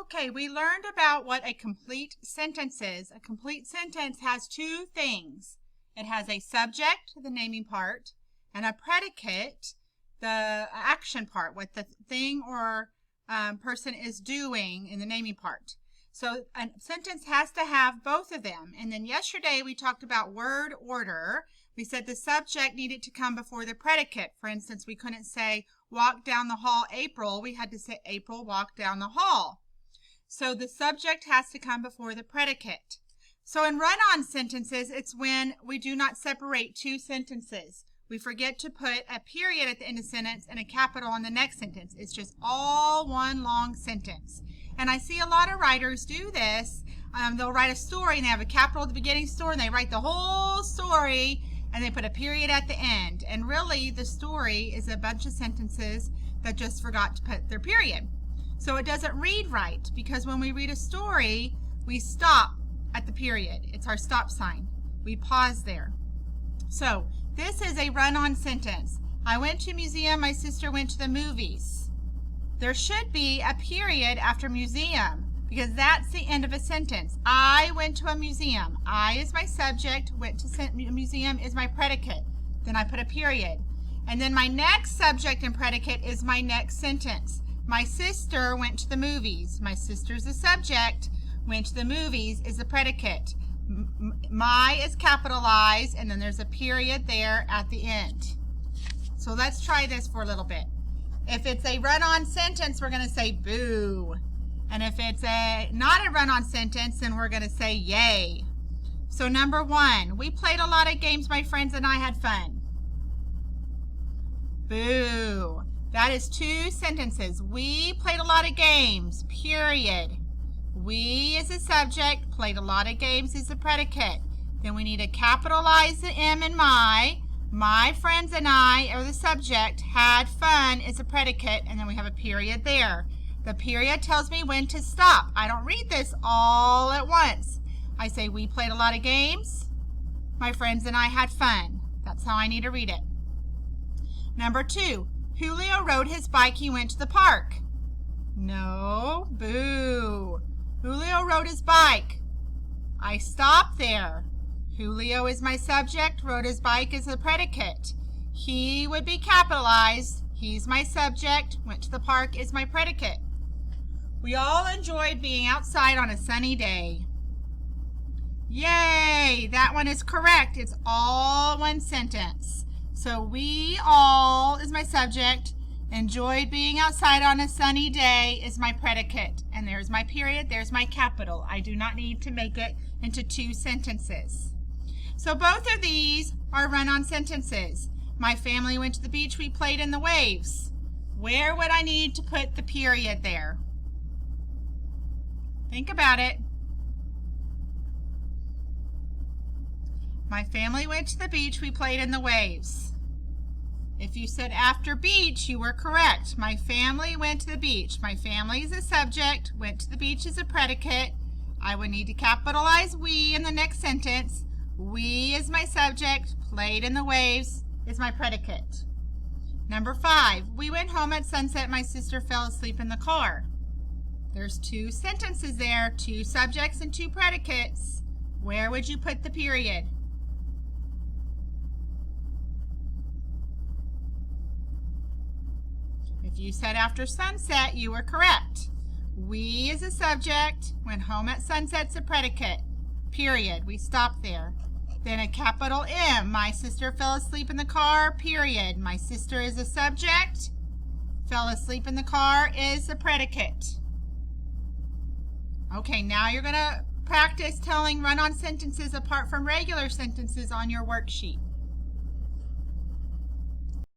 Okay, we learned about what a complete sentence is. A complete sentence has two things. It has a subject, the naming part, and a predicate, the action part, what the thing or person is doing in the naming part. So a sentence has to have both of them. And then yesterday we talked about word order. We said the subject needed to come before the predicate. For instance, we couldn't say walk down the hall April. We had to say April walked down the hall. So the subject has to come before the predicate. So in run-on sentences, it's when we do not separate two sentences. We forget to put a period at the end of the sentence and a capital on the next sentence. It's just all one long sentence. And I see a lot of writers do this. They'll write a story and they have a capital at the beginning of the story and they write the whole story and they put a period at the end. And really the story is a bunch of sentences that just forgot to put their period. So it doesn't read right because when we read a story, we stop at the period. It's our stop sign. We pause there. So this is a run-on sentence. I went to a museum. My sister went to the movies. There should be a period after museum because that's the end of a sentence. I went to a museum. I is my subject. Went to museum is my predicate. Then I put a period. And then my next subject and predicate is my next sentence. My sister went to the movies. My sister's the subject. Went to the movies is the predicate. My is capitalized, and then there's a period there at the end. So let's try this for a little bit. If it's a run-on sentence, we're going to say boo. And if it's not a run-on sentence, then we're going to say yay. So number one, we played a lot of games. My friends and I had fun. Boo. That is two sentences. We played a lot of games, period. We is the subject, played a lot of games is the predicate. Then we need to capitalize the M in my. My friends and I are the subject, had fun is the predicate, and then we have a period there. The period tells me when to stop. I don't read this all at once. I say we played a lot of games. My friends and I had fun. That's how I need to read it. Number two. Julio rode his bike. He went to the park. No, boo. Julio rode his bike. I stop there. Julio is my subject. Rode his bike is the predicate. He would be capitalized. He's my subject. Went to the park is my predicate. We all enjoyed being outside on a sunny day. Yay! That one is correct. It's all one sentence. So we all is my subject, enjoyed being outside on a sunny day is my predicate. And there's my period, there's my capital. I do not need to make it into two sentences. So both of these are run-on sentences. My family went to the beach, we played in the waves. Where would I need to put the period there? Think about it. My family went to the beach, we played in the waves. If you said after beach, you were correct. My family went to the beach. My family is a subject, went to the beach is a predicate. I would need to capitalize we in the next sentence. We is my subject, played in the waves is my predicate. Number five, we went home at sunset. My sister fell asleep in the car. There's two sentences there, two subjects and two predicates. Where would you put the period? If you said after sunset, you were correct. We is a subject, went home at sunset's a predicate. Period. We stop there. Then a capital M. My sister fell asleep in the car. Period. My sister is a subject. Fell asleep in the car is the predicate. Okay, now you're going to practice telling run-on sentences apart from regular sentences on your worksheet.